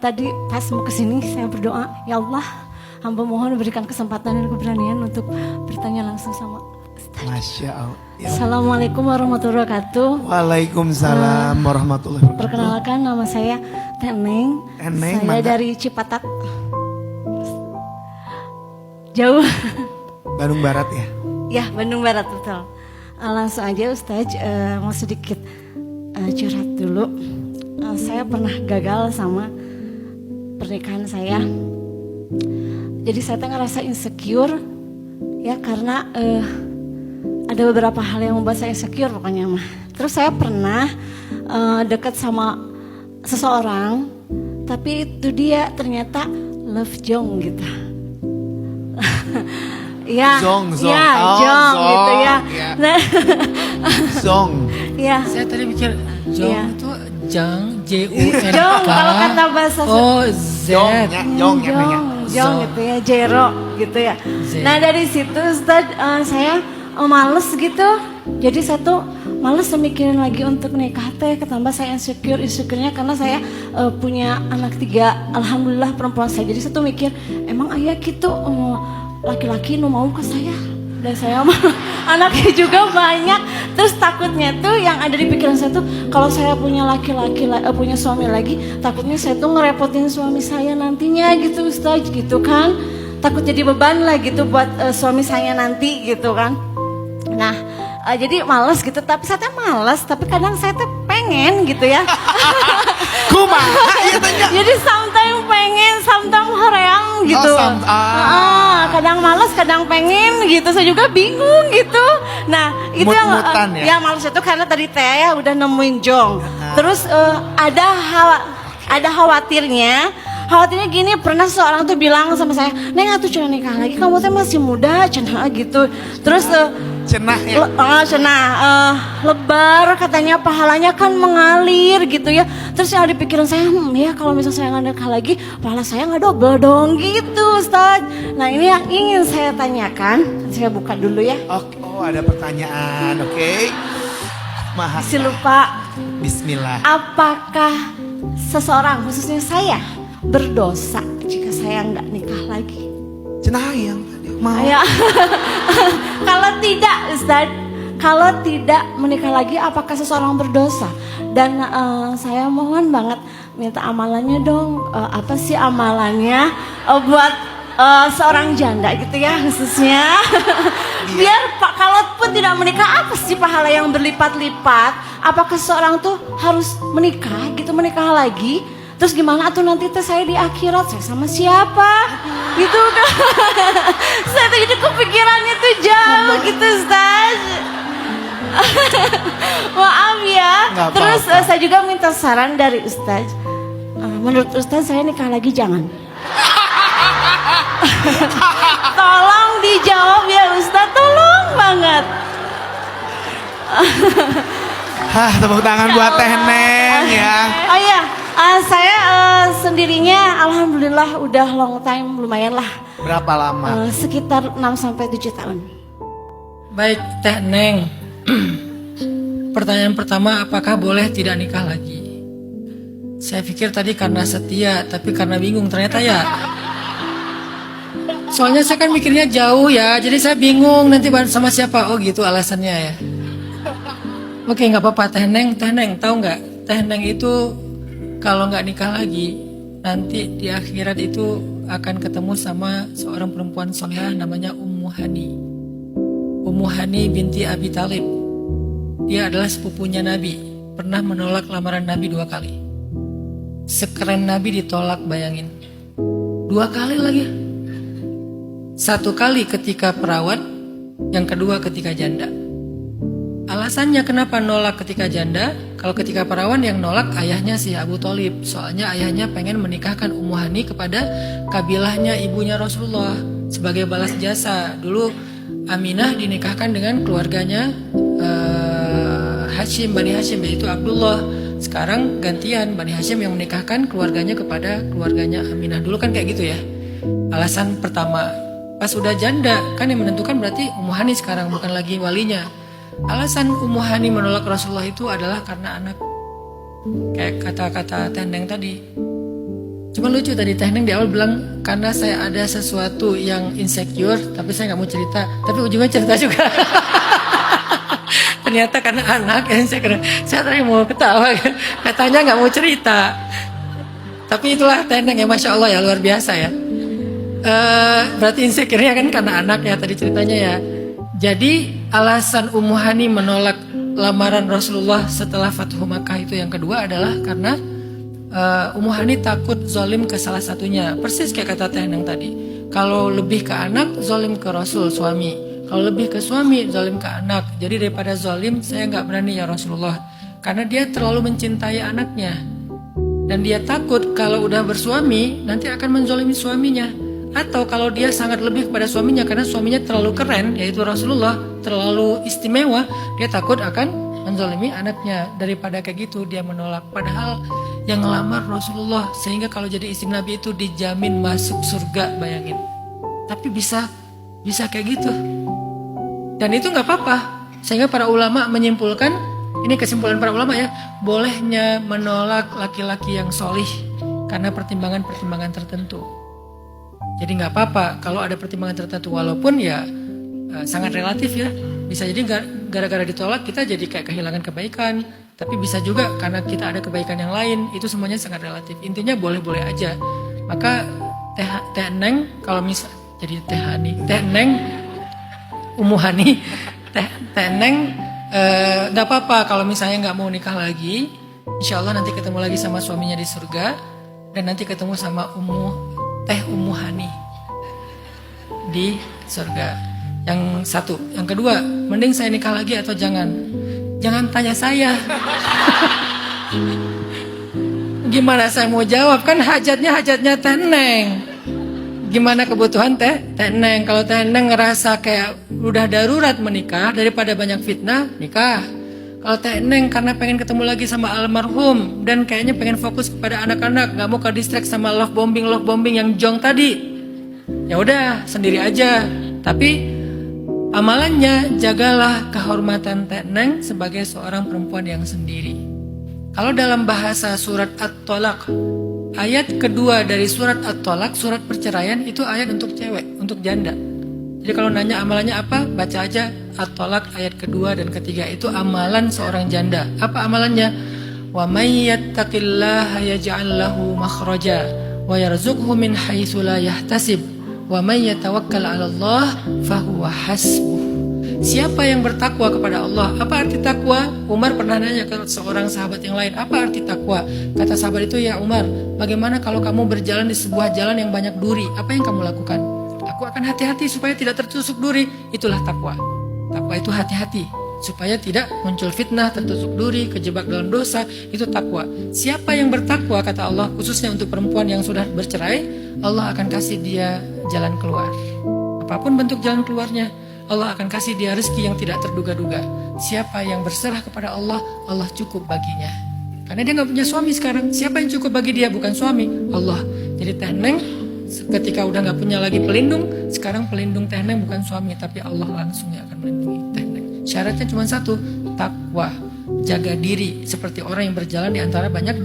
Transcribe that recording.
Tadi pas mau kesini saya berdoa, ya Allah, hamba mohon berikan kesempatan dan keberanian untuk bertanya langsung sama Ustaz. Masya Allah. Ya. Assalamualaikum warahmatullahi wabarakatuh. Waalaikumsalam warahmatullahi wabarakatuh. Perkenalkan, nama saya Teneng. Teneng, Saya mana? dari Cipatat. Jauh. Bandung Barat ya? Ya, Bandung Barat, betul. Langsung aja Ustaz, mau sedikit curhat dulu. Saya pernah gagal sama pernikahan saya. Jadi saya ngerasa insecure ya, karena ada beberapa hal yang membuat saya insecure pokoknya mah. Terus saya pernah dekat sama seseorang, tapi itu dia ternyata love jong gitu. Ya, Zong. ya, Oh, jong zong, gitu ya. ya. Nah, Zong. ya. Saya tadi mikir Jong Iya. itu Jang J-U-N-K. Jong kalau kata bahasa Oh Z. Jong ya, Jong ya namanya. Jong gitu ya, Jero gitu ya. Z. Nah dari situ Ustaz, saya males gitu. Jadi saya tuh males mikirin lagi untuk nikah teh. Ketambah saya insecure-nya karena saya punya anak 3. Alhamdulillah perempuan saya. Jadi saya tuh mikir, emang ayah gitu laki-laki nu mau ke saya. Dan saya mah anaknya juga banyak. Terus takutnya tuh yang ada di pikiran saya tuh, kalau saya punya punya suami lagi, takutnya saya tuh ngerepotin suami saya nantinya gitu Ustaz, gitu kan. Takut jadi beban lah gitu buat suami saya nanti gitu kan. Nah jadi males gitu, tapi saya teh males, tapi kadang saya teh pengen gitu ya. Kumaha ieu teh nya? Jadi sometimes pengen, sometimes horeang gitu. Kadang males, kadang pengen gitu. Saya juga bingung gitu. Nah, itu yang Mut-mutan ya? males itu karena tadi teh ya udah nemuin jong. Terus ada khawatirnya gini, pernah seorang tuh bilang sama saya, "Neng atuh cenah nikah lagi, kamu teh masih muda," cenah gitu. Terus Cenah ya. lebar katanya, pahalanya kan mengalir gitu ya. Terus yang ada di pikiran saya, ya kalau misalnya saya nggak nikah lagi, pahala saya nggak double dong gitu Ustaz. Nah ini yang ingin saya tanyakan, saya buka dulu ya. Oke, oh ada pertanyaan, oke. Maha. Masih lupa, Bismillah. apakah seseorang khususnya saya berdosa jika saya nggak nikah lagi? Cenah yang tadi mau. Ya. Kalau tidak Ustaz, kalau tidak menikah lagi, apakah seseorang berdosa? Dan saya mohon banget minta amalannya dong. Apa sih amalannya buat seorang janda gitu ya khususnya. Biar Pak, kalaupun tidak menikah, apa sih pahala yang berlipat-lipat? Apakah seseorang tuh harus menikah gitu, menikah lagi? Terus gimana tuh nanti teh saya di akhirat, saya sama siapa? Gitu kan. Saya tuh jadi kepikirannya tuh jauh gitu Ustaz. Maaf ya. Nggak Terus apa-apa. saya juga minta saran dari Ustaz. Menurut Ustaz saya nikah lagi jangan. Tolong dijawab ya Ustaz, tolong banget. Hah, tepuk tangan buat Teh Neng ya. Oh iya, saya sendirinya alhamdulillah udah long time, lumayan lah. Berapa lama? Sekitar 6-7 tahun. Baik Teh Neng. Pertanyaan pertama, apakah boleh tidak nikah lagi? Saya pikir tadi karena setia, tapi karena bingung ternyata ya. Soalnya saya kan mikirnya jauh ya, jadi saya bingung nanti sama siapa. Oh gitu alasannya ya. Oke, nggak apa-apa Teh Neng. Tahu nggak? Teh Neng itu kalau nggak nikah lagi, nanti di akhirat itu akan ketemu sama seorang perempuan solehah namanya Ummu Hani. Ummu Hani binti Abi Talib. Dia adalah sepupunya Nabi. Pernah menolak lamaran Nabi 2 kali. Sekeren Nabi ditolak, bayangin. 2 kali lagi. 1 kali ketika perawat, yang kedua ketika janda. Alasannya kenapa nolak ketika janda? Kalau ketika perawan yang nolak ayahnya si Abu Thalib. Soalnya ayahnya pengen menikahkan Ummu Hani kepada kabilahnya ibunya Rasulullah sebagai balas jasa. Dulu Aminah dinikahkan dengan keluarganya Hashim, Bani Hashim, yaitu Abdullah. Sekarang gantian Bani Hashim yang menikahkan keluarganya kepada keluarganya Aminah. Dulu kan kayak gitu ya. Alasan pertama. Pas udah janda kan yang menentukan berarti Ummu Hani sekarang, bukan lagi walinya. Alasan Ummu Hani menolak Rasulullah itu adalah karena anak. Kayak kata-kata Teh Neng tadi, Cuma lucu tadi Teh Neng di awal bilang karena saya ada sesuatu yang insecure, tapi saya nggak mau cerita. Tapi ujungnya cerita juga. Ternyata karena anak yang saya tadi mau ketawa, katanya nggak mau cerita. Tapi itulah Teh Neng ya, Masya Allah ya, luar biasa ya. Berarti insecure-nya kan karena anak ya tadi ceritanya ya. Jadi alasan Ummu Hani menolak lamaran Rasulullah setelah Fathu Makkah itu yang kedua adalah karena Ummu Hani takut zolim ke salah satunya. Persis kayak kata Teh Neng tadi. Kalau lebih ke anak, zolim ke Rasul, suami. Kalau lebih ke suami, zolim ke anak. Jadi daripada zolim, saya nggak berani ya Rasulullah. Karena dia terlalu mencintai anaknya. Dan dia takut kalau udah bersuami, nanti akan menzolimi suaminya. Atau kalau dia sangat lebih kepada suaminya, karena suaminya terlalu keren, yaitu Rasulullah, terlalu istimewa, dia takut akan menzolimi anaknya. Daripada kayak gitu, dia menolak. Padahal yang ngelamar Rasulullah, sehingga kalau jadi istri Nabi itu dijamin masuk surga, bayangin. Tapi bisa kayak gitu. Dan itu nggak apa-apa. Sehingga para ulama menyimpulkan, ini kesimpulan para ulama ya, bolehnya menolak laki-laki yang solih karena pertimbangan-pertimbangan tertentu. Jadi nggak apa-apa kalau ada pertimbangan tertentu, walaupun ya sangat relatif ya. Bisa jadi gara-gara ditolak kita jadi kayak kehilangan kebaikan. Tapi bisa juga karena kita ada kebaikan yang lain. Itu semuanya sangat relatif. Intinya boleh-boleh aja. Maka Teh Neng kalau misal jadi Teh Neng Ummu Hani Teh Neng nggak apa-apa kalau misalnya nggak mau nikah lagi. Insya Allah nanti ketemu lagi sama suaminya di surga. Dan nanti ketemu sama Ummu Hani di surga. Yang satu. Yang kedua, mending saya nikah lagi atau jangan? Jangan tanya saya. Gimana saya mau jawab? Kan hajatnya Teh Neng. Gimana kebutuhan Teh Neng? Kalau Teh Neng ngerasa kayak udah darurat menikah, daripada banyak fitnah, nikah. Kalau Teh Neng karena pengen ketemu lagi sama almarhum dan kayaknya pengen fokus kepada anak-anak, nggak mau ke distract sama love bombing yang jong tadi, ya udah sendiri aja. Tapi amalannya, jagalah kehormatan Teh Neng sebagai seorang perempuan yang sendiri. Kalau dalam bahasa surat At-Tolaq, ayat kedua dari surat At-Tolaq, surat perceraian, itu ayat untuk cewek, untuk janda. Jadi kalau nanya amalannya apa, baca aja At-Tolaq ayat kedua dan ketiga, itu amalan seorang janda. Apa amalannya? Wa may yattaqillaha yaj'al lahu makhraja wa yarzuqhu min haitsu la yahtasib. Wa may yatawakkal 'ala Allah fahuwa hasbuh. Siapa yang bertakwa kepada Allah? Apa arti takwa? Umar pernah nanya ke seorang sahabat yang lain, apa arti takwa? Kata sahabat itu, ya Umar, bagaimana kalau kamu berjalan di sebuah jalan yang banyak duri? Apa yang kamu lakukan? Aku akan hati-hati supaya tidak tertusuk duri. Itulah takwa. Takwa itu hati-hati supaya tidak muncul fitnah, tertusuk duri, kejebak dalam dosa. Itu takwa. Siapa yang bertakwa, kata Allah, khususnya untuk perempuan yang sudah bercerai, Allah akan kasih dia jalan keluar. Apapun bentuk jalan keluarnya, Allah akan kasih dia rezeki yang tidak terduga-duga. Siapa yang berserah kepada Allah, Allah cukup baginya. Karena dia gak punya suami sekarang. Siapa yang cukup bagi dia? Bukan suami, Allah. Jadi Teh Neng ketika udah gak punya lagi pelindung, sekarang pelindung Teh Neng bukan suami, tapi Allah langsung yang akan melindungi Teh Neng. Syaratnya cuma satu, takwa. Jaga diri seperti orang yang berjalan di antara banyak